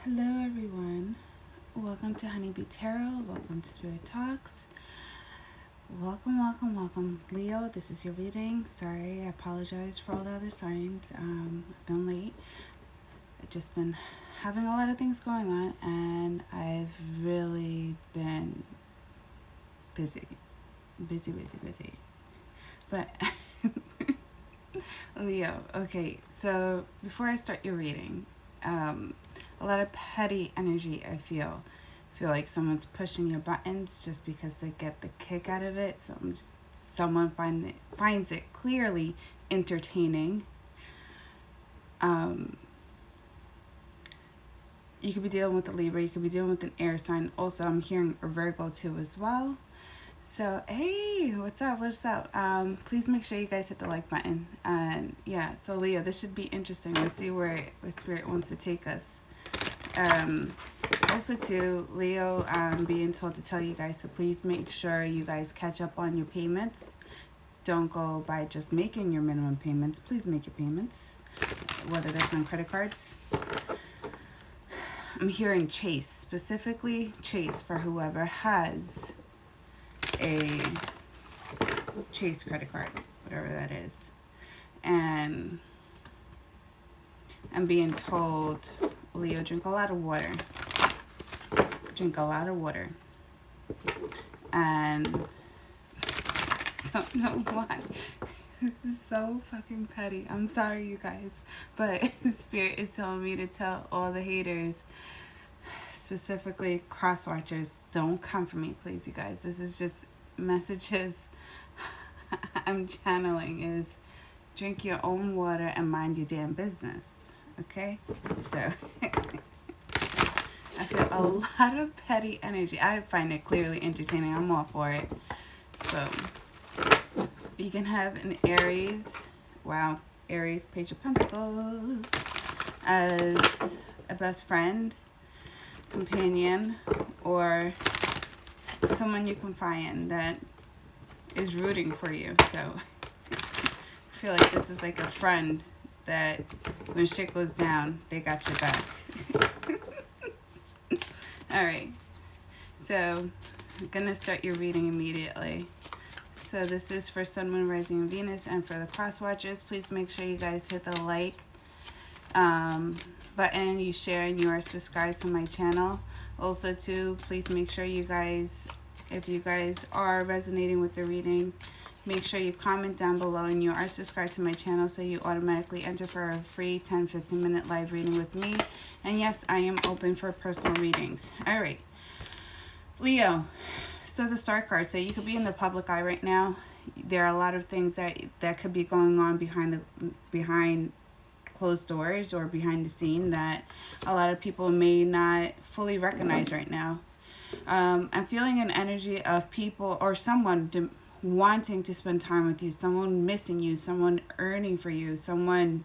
Hello everyone, welcome to Honeybee Tarot, welcome to Spirit Talks, welcome. Leo, this is your reading. Sorry, I apologize for all the other signs. I've been late. I've just been having a lot of things going on and I've really been busy. But Leo, okay, so before I start your reading, a lot of petty energy I feel like someone's pushing your buttons just because they get the kick out of it. Someone finds it clearly entertaining. You could be dealing with a Libra, you could be dealing with an air sign. Also, I'm hearing a Virgo too as well. So, hey, what's up? Please make sure you guys hit the like button. And yeah, so Leo, this should be interesting. Let's see where Spirit wants to take us. Also too, Leo, being told to tell you guys to please make sure you guys catch up on your payments. Don't go by just making your minimum payments. Please make your payments, whether that's on credit cards. I'm hearing Chase, specifically Chase for whoever has a Chase credit card, whatever that is. And I'm being told, Leo, drink a lot of water. And don't know why. This is so fucking petty. I'm sorry, you guys. But Spirit is telling me to tell all the haters, specifically cross watchers, don't come for me, please, you guys. This is just messages I'm channeling is drink your own water and mind your damn business. Okay? So I feel a lot of petty energy. I find it clearly entertaining. I'm all for it. So you can have an Aries. Wow. Aries, Page of Pentacles, as a best friend, companion, or someone you confide in that is rooting for you. So I feel like this is like a friend that when shit goes down, they got your back. Alright, so I'm going to start your reading immediately. So this is for Sun, Moon, Rising, and Venus, and for the cross watchers, please make sure you guys hit the like button, you share, and you are subscribed to my channel. Also too, please make sure you guys, if you guys are resonating with the reading, make sure you comment down below and you are subscribed to my channel so you automatically enter for a free 10-15 minute live reading with me. And yes, I am open for personal readings. Alright, Leo, so the Star card, so you could be in the public eye right now. There are a lot of things that could be going on behind closed doors or behind the scene that a lot of people may not fully recognize right now. I'm feeling an energy of people or someone wanting to spend time with you, someone missing you, someone yearning for you, someone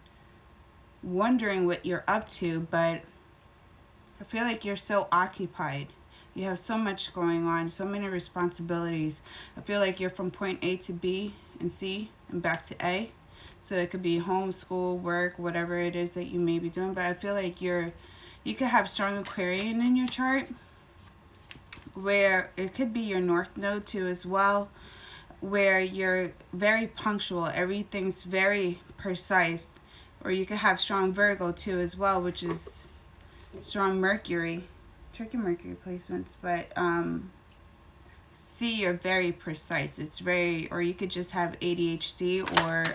wondering what you're up to, but I feel like you're so occupied. You have so much going on, so many responsibilities. I feel like you're from point A to B and C and back to A. So it could be home, school, work, whatever it is that you may be doing. But I feel like you could have strong Aquarian in your chart, where it could be your North Node too as well, where you're very punctual, everything's very precise. Or you could have strong Virgo too as well, which is strong Mercury, tricky Mercury placements, but you're very precise. It's very, or you could just have ADHD or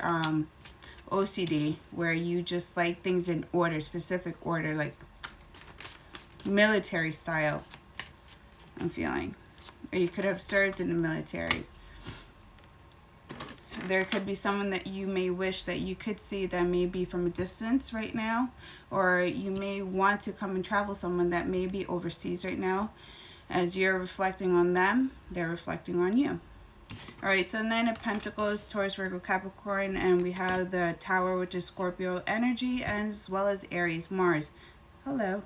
OCD, where you just like things in order, specific order, like military style, I'm feeling. Or you could have served in the military. There could be someone that you may wish that you could see that may be from a distance right now, or you may want to come and travel someone that may be overseas right now. As you're reflecting on them, they're reflecting on you. Alright, so 9 of Pentacles, Taurus, Virgo, Capricorn, and we have the Tower, which is Scorpio energy, as well as Aries, Mars. Hello.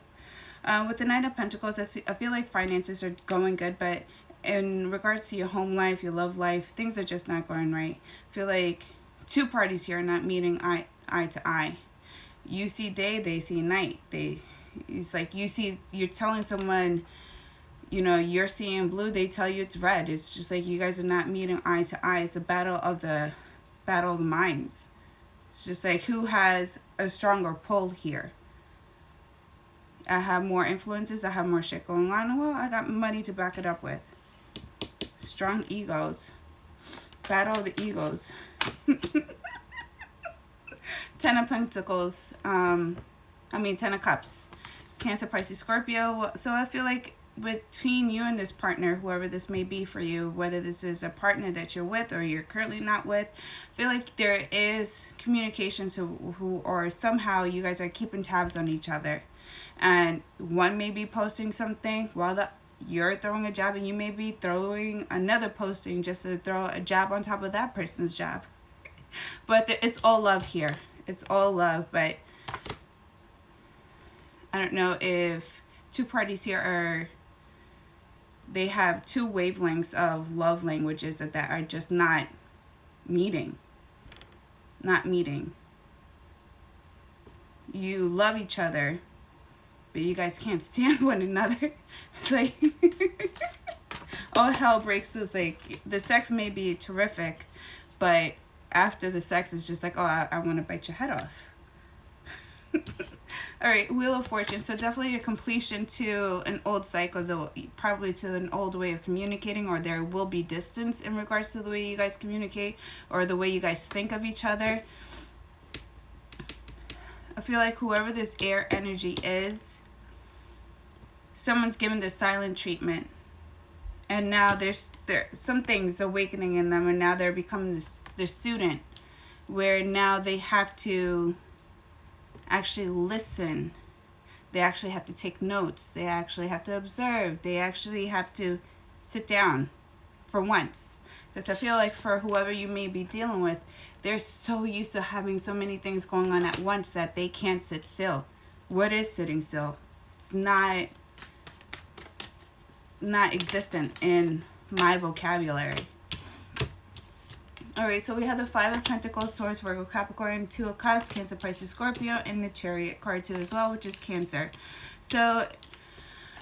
With the 9 of Pentacles, I feel like finances are going good, but in regards to your home life, your love life, things are just not going right. I feel like two parties here are not meeting eye to eye. You see day, they see night. It's like you're telling someone, you know, you're seeing blue, they tell you it's red. It's just like you guys are not meeting eye to eye. It's a battle of the minds. It's just like who has a stronger pull here. I have more influences. I have more shit going on. Well, I got money to back it up with. Strong egos. Battle of the egos. Ten of Pentacles. Ten of Cups. Cancer, Pisces, Scorpio. So I feel like between you and this partner, whoever this may be for you, whether this is a partner that you're with or you're currently not with, I feel like there is communications who or somehow you guys are keeping tabs on each other. And one may be posting something while you're throwing a jab, and you may be throwing another posting just to throw a jab on top of that person's jab. But it's all love here. It's all love. But I don't know if two parties here they have two wavelengths of love languages that are just not meeting. Not meeting. You love each other, but you guys can't stand one another. It's like, all hell breaks loose. Like, the sex may be terrific, but after the sex, it's just like, oh, I want to bite your head off. All right, Wheel of Fortune. So definitely a completion to an old cycle, though, probably to an old way of communicating, or there will be distance in regards to the way you guys communicate or the way you guys think of each other. I feel like whoever this air energy is, someone's given the silent treatment, and now there's some things awakening in them, and now they're becoming the student, where now they have to actually listen. They actually have to take notes. They actually have to observe. They actually have to sit down for once. Because I feel like for whoever you may be dealing with, they're so used to having so many things going on at once that they can't sit still. What is sitting still? It's not existent in my vocabulary. Alright, so we have the Five of Pentacles, Taurus, Virgo, Capricorn, Two of Cups, Cancer, Pisces, Scorpio, and the Chariot card too as well, which is Cancer. So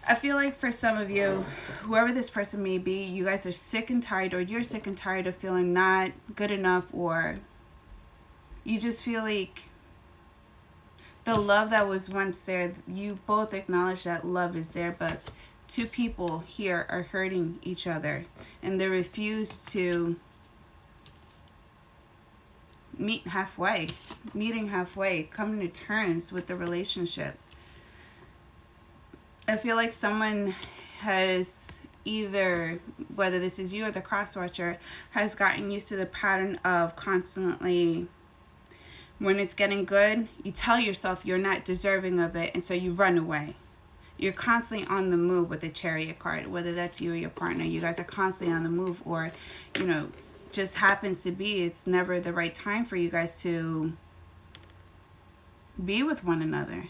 I feel like for some of you, whoever this person may be, you guys are sick and tired, or you're sick and tired of feeling not good enough, or you just feel like the love that was once there, you both acknowledge that love is there, but two people here are hurting each other, and they refuse to meeting halfway, coming to terms with the relationship. I feel like someone has either, whether this is you or the cross watcher, has gotten used to the pattern of constantly, when it's getting good, you tell yourself you're not deserving of it, and so you run away. You're constantly on the move with the Chariot card, whether that's you or your partner. You guys are constantly on the move, or, you know, just happens to be it's never the right time for you guys to be with one another.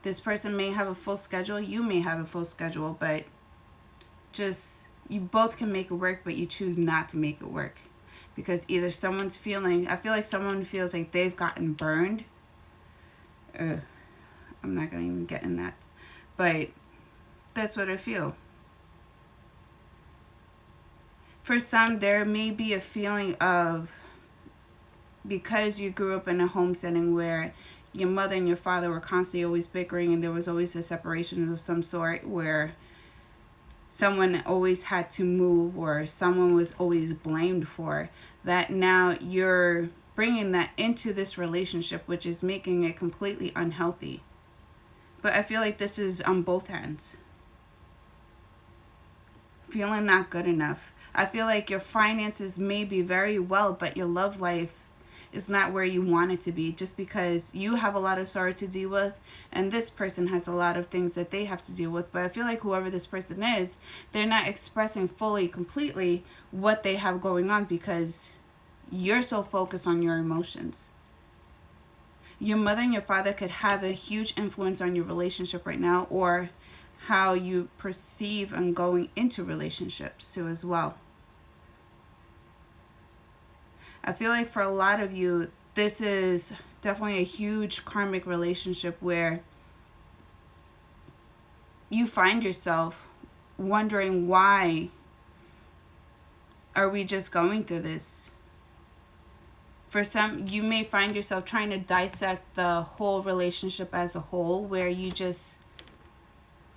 This person may have a full schedule, you may have a full schedule, but just you both can make it work, but you choose not to make it work because either someone's feeling, I feel like someone feels like they've gotten burned. I'm not gonna even get in that, but that's what I feel. For some, there may be a feeling of, because you grew up in a home setting where your mother and your father were constantly always bickering, and there was always a separation of some sort where someone always had to move or someone was always blamed for, that now you're bringing that into this relationship, which is making it completely unhealthy. But I feel like this is on both ends. Feeling not good enough. I feel like your finances may be very well, but your love life is not where you want it to be, just because you have a lot of sorrow to deal with and this person has a lot of things that they have to deal with. But I feel like whoever this person is, they're not expressing fully, completely what they have going on because you're so focused on your emotions. Your mother and your father could have a huge influence on your relationship right now, or how you perceive and going into relationships too as well. I feel like for a lot of you, this is definitely a huge karmic relationship where you find yourself wondering, why are we just going through this? For some, you may find yourself trying to dissect the whole relationship as a whole, where you just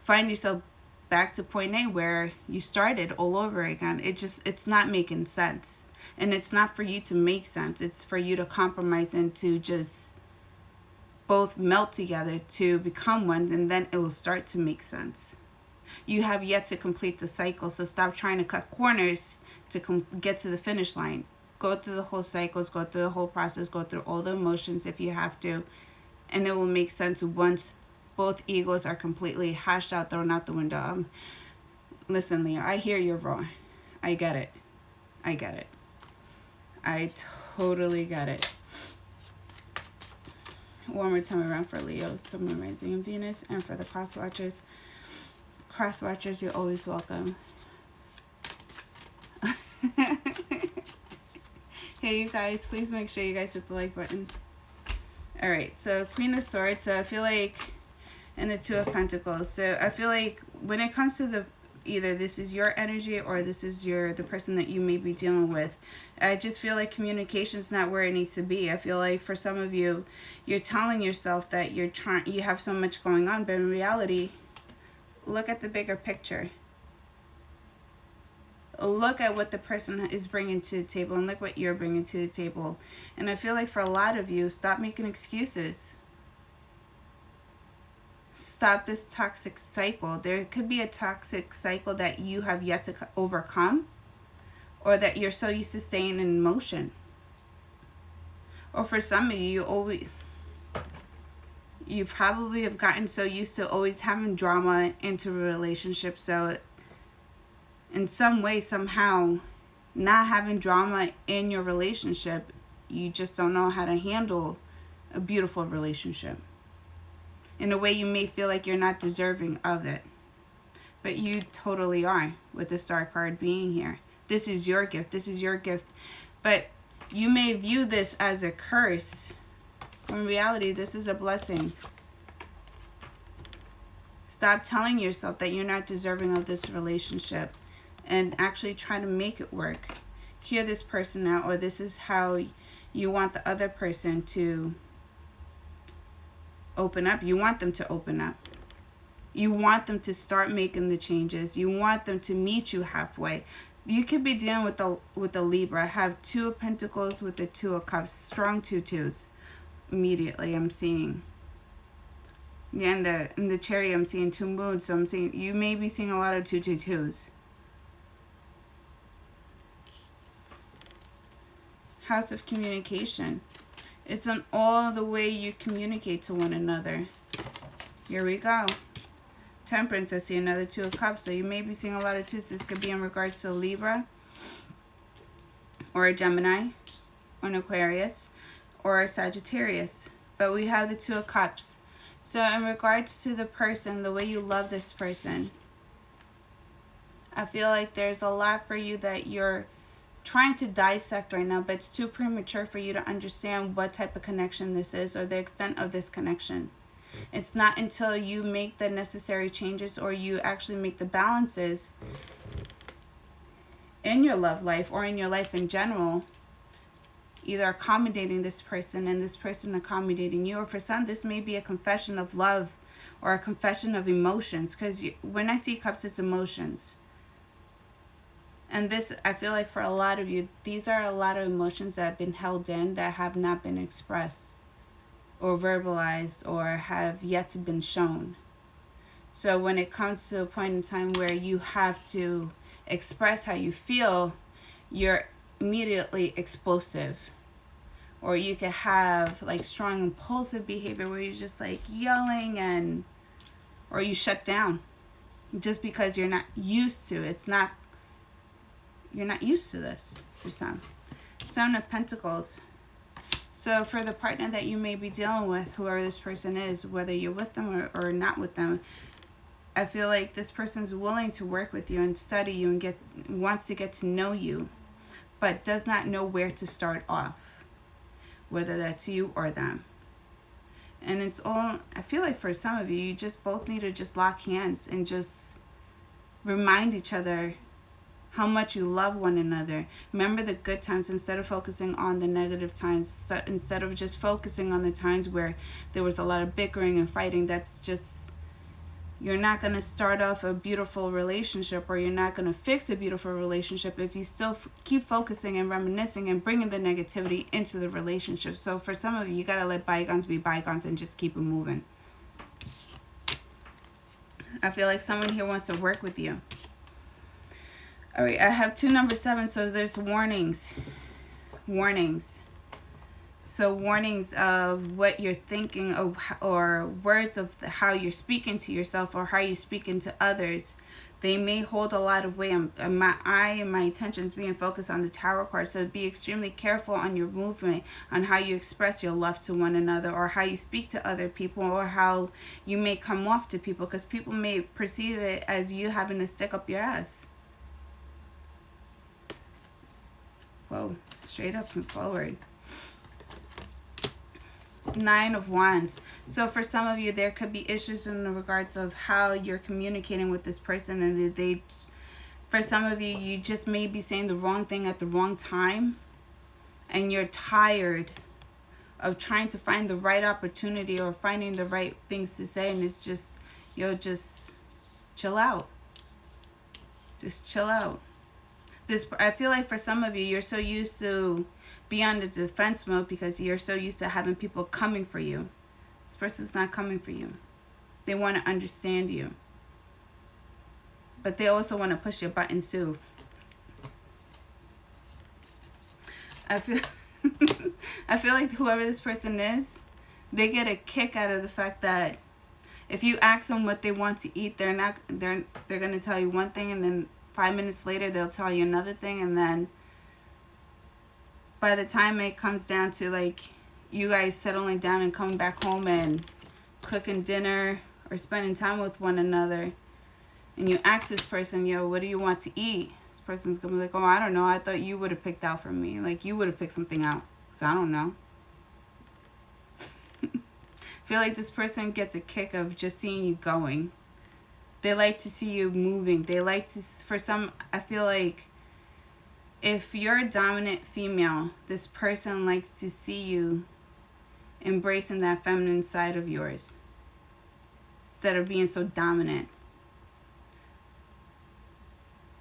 find yourself back to point A where you started all over again. It's not making sense. And it's not for you to make sense. It's for you to compromise and to just both melt together to become one, and then it will start to make sense. You have yet to complete the cycle, so stop trying to cut corners to get to the finish line. Go through the whole cycles, go through the whole process, go through all the emotions if you have to, and it will make sense once both egos are completely hashed out, thrown out the window. Listen, Leo, I hear your roar. I get it. I get it. I totally get it. One more time around for Leo, Sun, Moon, Rising, and Venus, and for the cross watchers. Cross watchers, you're always welcome. Hey, you guys, please make sure you guys hit the like button. All right, so Queen of Swords. So I feel like, and the Two of Pentacles. So I feel like when it comes to the, either this is your energy or this is the person that you may be dealing with, I just feel like communication's not where it needs to be. I feel like for some of you, you're telling yourself that you have so much going on, but in reality, look at the bigger picture. Look at what the person is bringing to the table, and look what you're bringing to the table. And I feel like for a lot of you, stop making excuses. Stop this toxic cycle. There could be a toxic cycle that you have yet to overcome, or that you're so used to staying in motion. Or for some of you, you probably have gotten so used to always having drama into a relationship, so in some way, somehow, not having drama in your relationship, you just don't know how to handle a beautiful relationship. In a way, you may feel like you're not deserving of it, but you totally are, with the Star card being here. This is your gift. This is your gift. But you may view this as a curse. In reality, this is a blessing. Stop telling yourself that you're not deserving of this relationship, and actually try to make it work. Hear this person out, or this is how you want the other person to open up. You want them to open up. You want them to start making the changes. You want them to meet you halfway. You could be dealing with the Libra. I have Two of Pentacles with the Two of Cups. Strong 2-2s. Immediately, I'm seeing. Yeah, in the Chariot, I'm seeing 2 moons. So I'm seeing, you may be seeing a lot of 2-2-2s. House of Communication. It's on all the way you communicate to one another. Here we go. Temperance, I see another Two of Cups. So you may be seeing a lot of twos. This could be in regards to Libra, or a Gemini, or an Aquarius, or a Sagittarius. But we have the Two of Cups. So in regards to the person, the way you love this person, I feel like there's a lot for you that you're trying to dissect right now, but it's too premature for you to understand what type of connection this is, or the extent of this connection. It's not until you make the necessary changes, or you actually make the balances in your love life, or in your life in general, either accommodating this person and this person accommodating you. Or for some, this may be a confession of love, or a confession of emotions, because when I see cups, it's emotions. And this, I feel like for a lot of you, these are a lot of emotions that have been held in, that have not been expressed or verbalized, or have yet to been shown. So when it comes to a point in time where you have to express how you feel, you're immediately explosive. Or you could have like strong impulsive behavior where you're just like yelling, or you shut down just because you're not used to it. You're not used to this for some. Seven of Pentacles. So for the partner that you may be dealing with, whoever this person is, whether you're with them or not with them, I feel like this person's willing to work with you and study you and wants to get to know you, but does not know where to start off, whether that's you or them. And it's all, I feel like for some of you, you just both need to just lock hands and just remind each other how much you love one another. Remember the good times instead of focusing on the negative times. Instead of just focusing on the times where there was a lot of bickering and fighting. That's just, you're not going to start off a beautiful relationship, or you're not going to fix a beautiful relationship if you still keep focusing and reminiscing and bringing the negativity into the relationship. So for some of you, you got to let bygones be bygones and just keep it moving. I feel like someone here wants to work with you. All right, I have 2 number 7, so there's warnings. Warnings. So warnings of what you're thinking, or words of how you're speaking to yourself or how you're speaking to others. They may hold a lot of weight. My eye and my attention is being focused on the Tower card. So be extremely careful on your movement, on how you express your love to one another, or how you speak to other people, or how you may come off to people, because people may perceive it as you having to stick up your ass. Whoa, straight up and forward. 9 of Wands. So for some of you, there could be issues in the regards of how you're communicating with this person, and for some of you, you just may be saying the wrong thing at the wrong time, and you're tired of trying to find the right opportunity or finding the right things to say, and it's just, just chill out. Just chill out. I feel like for some of you, you're so used to be on the defense mode because you're so used to having people coming for you. This person's not coming for you. They want to understand you. But they also want to push your buttons too. I feel like whoever this person is, they get a kick out of the fact that if you ask them what they want to eat, they're going to tell you one thing, and then 5 minutes later, they'll tell you another thing. And then by the time it comes down to like you guys settling down and coming back home and cooking dinner or spending time with one another, and you ask this person, what do you want to eat? This person's going to be like, oh, I don't know. I thought you would have picked out for me. Like you would have picked something out. So I don't know. I feel like this person gets a kick of just seeing you going. They like to see you moving. They like to, for some, I feel like if you're a dominant female, this person likes to see you embracing that feminine side of yours instead of being so dominant.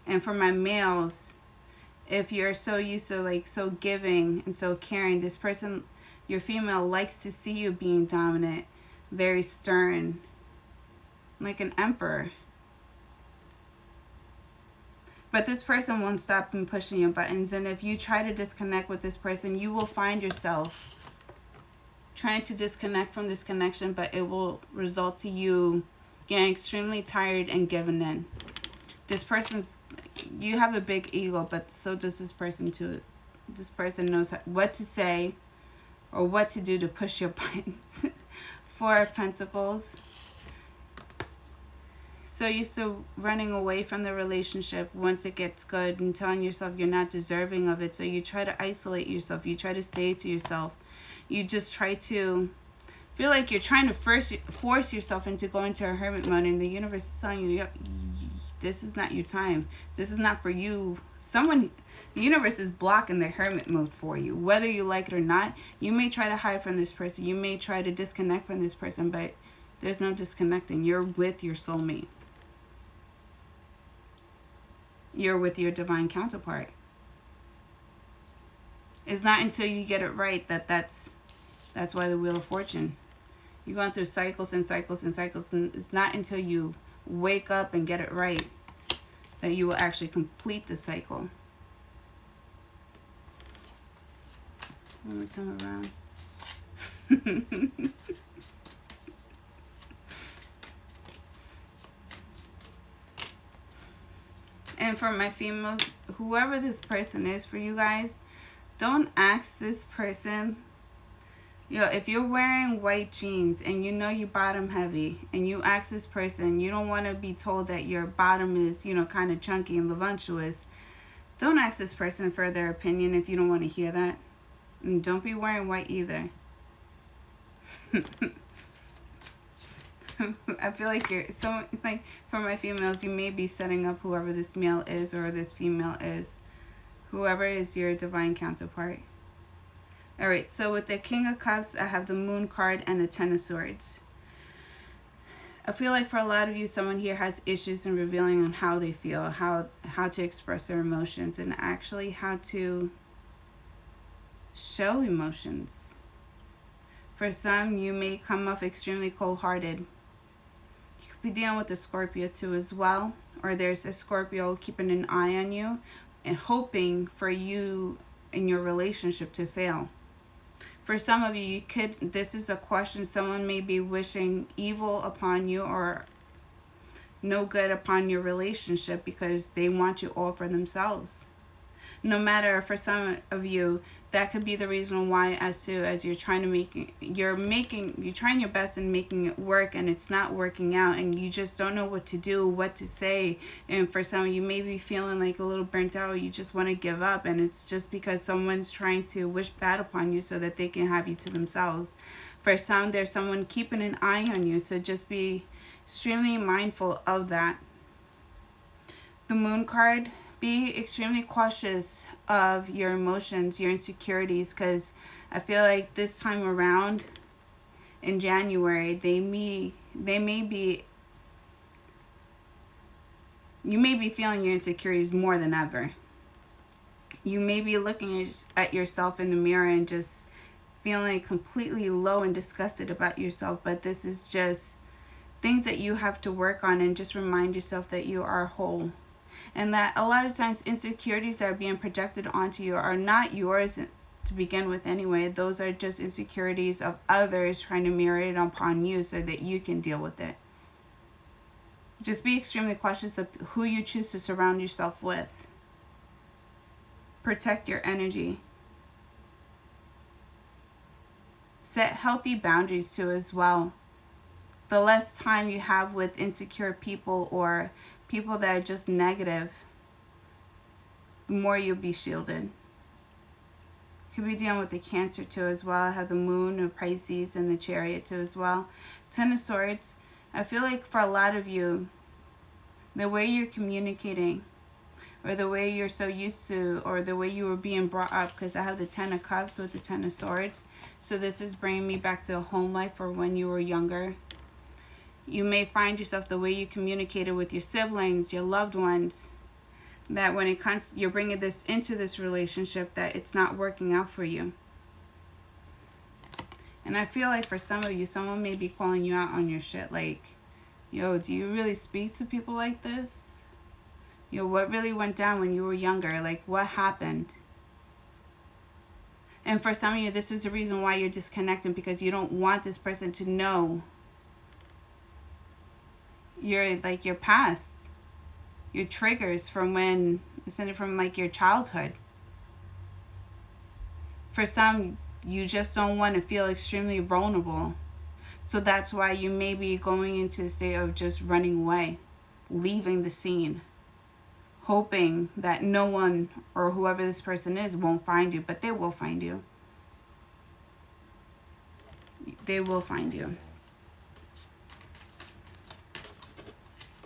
And for my males, if you're so used to like so giving and so caring, this person, your female, likes to see you being dominant, very stern, like an emperor. But this person won't stop and pushing your buttons. And if you try to disconnect with this person, you will find yourself trying to disconnect from this connection, but it will result to you getting extremely tired and giving in. This person's, you have a big ego, but so does this person too. This person knows what to say or what to do to push your buttons. 4 of Pentacles. So used to running away from the relationship once it gets good and telling yourself you're not deserving of it. So you try to isolate yourself. You try to stay to yourself. You just try to feel like you're trying to force yourself into going to a hermit mode. And the universe is telling you, this is not your time. This is not for you. The universe is blocking the hermit mode for you. Whether you like it or not, you may try to hide from this person. You may try to disconnect from this person, but there's no disconnecting. You're with your soulmate. You're with your divine counterpart. It's not until you get it right that's why the Wheel of Fortune. You're going through cycles and cycles and cycles, and it's not until you wake up and get it right that you will actually complete the cycle. One more time around. And for my females, whoever this person is for you guys, don't ask this person, if you're wearing white jeans and you know you bottom heavy, and you ask this person, you don't want to be told that your bottom is, kind of chunky and levantuous. Don't ask this person for their opinion if you don't want to hear that. And don't be wearing white either. I feel like you're so, like, for my females, you may be setting up whoever this male is or this female is. Whoever is your divine counterpart. Alright, so with the King of Cups, I have the Moon card and the Ten of Swords. I feel like for a lot of you, someone here has issues in revealing on how they feel, how to express their emotions, and actually how to show emotions. For some, you may come off extremely cold-hearted. You could be dealing with a Scorpio too as well, or there's a Scorpio keeping an eye on you and hoping for you in your relationship to fail. For some of you, this is a question, someone may be wishing evil upon you or no good upon your relationship because they want you all for themselves. No matter, for some of you, that could be the reason why, as you're trying to you're trying your best and making it work, and it's not working out, and you just don't know what to do, what to say. And for some of you, may be feeling like a little burnt out, or you just want to give up, and it's just because someone's trying to wish bad upon you so that they can have you to themselves. For some, there's someone keeping an eye on you, so just be extremely mindful of that. The Moon card. Be extremely cautious of your emotions, your insecurities, because I feel like this time around in January, you may be feeling your insecurities more than ever. You may be looking at yourself in the mirror and just feeling completely low and disgusted about yourself, but this is just things that you have to work on, and just remind yourself that you are whole. And that a lot of times insecurities that are being projected onto you are not yours to begin with anyway. Those are just insecurities of others trying to mirror it upon you so that you can deal with it. Just be extremely cautious of who you choose to surround yourself with. Protect your energy. Set healthy boundaries too as well. The less time you have with insecure people or people that are just negative, the more you'll be shielded. Could be dealing with the Cancer too as well. I have the Moon and Pisces and the Chariot too as well. Ten of Swords. I feel like for a lot of you, the way you're communicating, or the way you're so used to, or the way you were being brought up, because I have the Ten of Cups with the Ten of Swords. So this is bringing me back to a home life or when you were younger. You may find yourself, the way you communicated with your siblings, your loved ones, that when it comes, you're bringing this into this relationship, that it's not working out for you. And I feel like for some of you, someone may be calling you out on your shit. Like, yo, do you really speak to people like this? Yo, what really went down when you were younger? Like, what happened? And for some of you, this is the reason why you're disconnecting, because you don't want this person to know your past, your triggers from when, from like your childhood. For some, you just don't want to feel extremely vulnerable. So that's why you may be going into a state of just running away, leaving the scene, hoping that no one or whoever this person is won't find you, but they will find you. They will find you.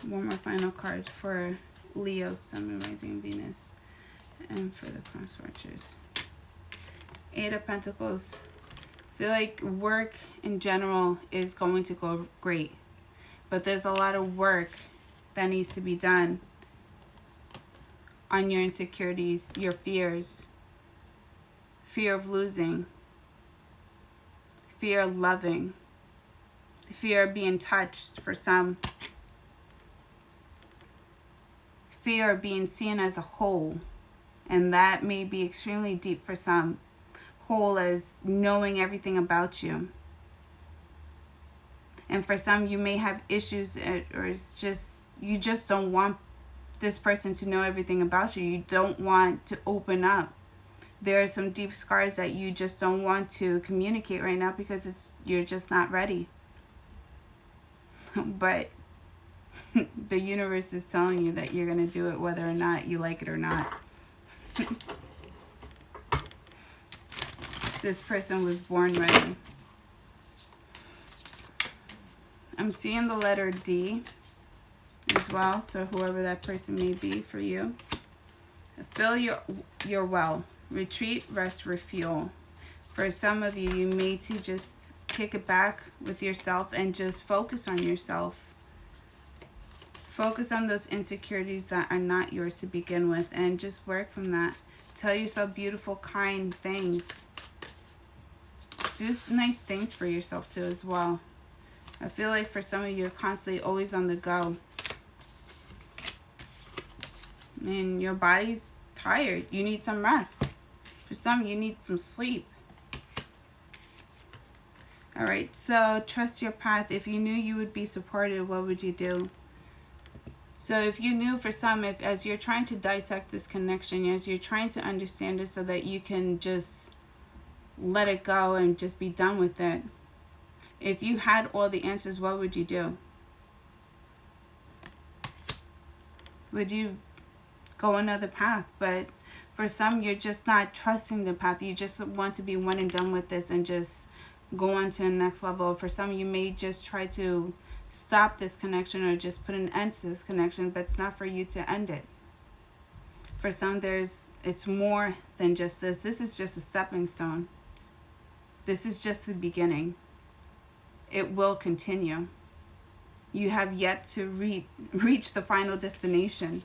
One more final card for Leo, Sun, Moon, Rising, Venus, and for the Cross Watchers. Eight of Pentacles. I feel like work in general is going to go great, but there's a lot of work that needs to be done on your insecurities, your fears, fear of losing, fear of loving, fear of being touched for some, fear of being seen as a whole, and that may be extremely deep for some. Whole as knowing everything about you. And for some, you may have issues, or it's just, you just don't want this person to know everything about you. You don't want to open up. There are some deep scars that you just don't want to communicate right now because you're just not ready. But the universe is telling you that you're going to do it whether or not you like it or not. This person was born ready. I'm seeing the letter D as well, so whoever that person may be for you. Fill your well. Retreat, rest, refuel. For some of you, you may to just kick it back with yourself and just focus on yourself. Focus on those insecurities that are not yours to begin with and just work from that. Tell yourself beautiful, kind things. Do nice things for yourself too as well. I feel like for some of you, you're constantly always on the go. And your body's tired. You need some rest. For some, you need some sleep. Alright, so trust your path. If you knew you would be supported, what would you do? So if you knew, for some, if as you're trying to dissect this connection, as you're trying to understand it so that you can just let it go and just be done with it. If you had all the answers, what would you do? Would you go another path? But for some, you're just not trusting the path. You just want to be one and done with this and just go on to the next level. For some, you may just try to stop this connection or just put an end to this connection, but it's not for you to end it. For some, it's more than just this. This is just a stepping stone. This is just the beginning. It will continue. You have yet to reach the final destination.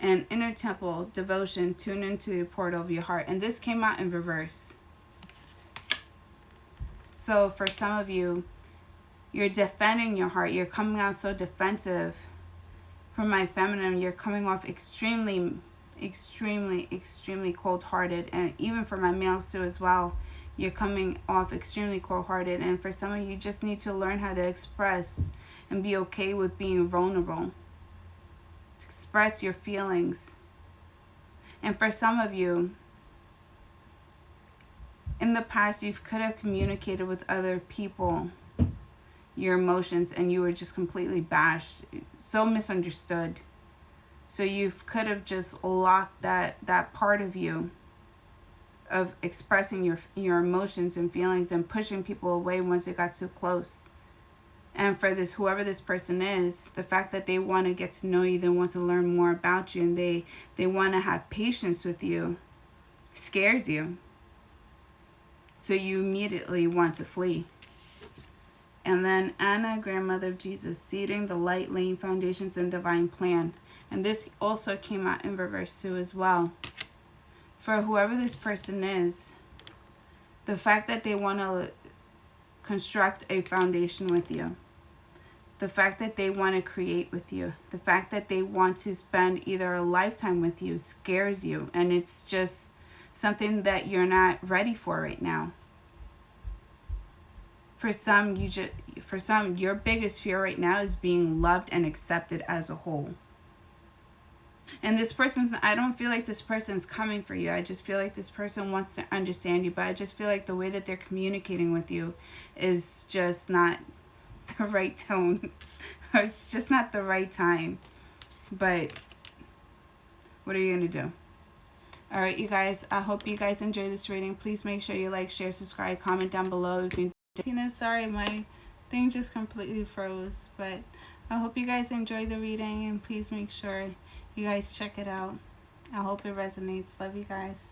And inner temple, devotion, tune into the portal of your heart. And this came out in reverse. So for some of you, you're defending your heart. You're coming out so defensive. For my feminine, you're coming off extremely, extremely, extremely cold-hearted. And even for my males too as well, you're coming off extremely cold-hearted. And for some of you, you just need to learn how to express and be okay with being vulnerable. Express your feelings. And for some of you, in the past, you could have communicated with other people your emotions and you were just completely bashed, so misunderstood. So you could have just locked that part of you of expressing your emotions and feelings and pushing people away once it got too close. And for this, whoever this person is, the fact that they want to get to know you, they want to learn more about you, and they want to have patience with you, scares you. So you immediately want to flee. And then Anna, grandmother of Jesus, seeding the light, laying foundations and divine plan. And this also came out in reverse too as well. For whoever this person is, the fact that they want to construct a foundation with you, the fact that they want to create with you, the fact that they want to spend either a lifetime with you scares you. And it's just something that you're not ready for right now. For some, your biggest fear right now is being loved and accepted as a whole. And this person's, I don't feel like this person's coming for you. I just feel like this person wants to understand you, but I just feel like the way that they're communicating with you is just not the right tone. Or it's just not the right time. But what are you going to do? All right, you guys, I hope you guys enjoy this reading. Please make sure you like, share, subscribe, comment down below. Sorry, my thing just completely froze. But I hope you guys enjoy the reading, and please make sure you guys check it out. I hope it resonates. Love you guys.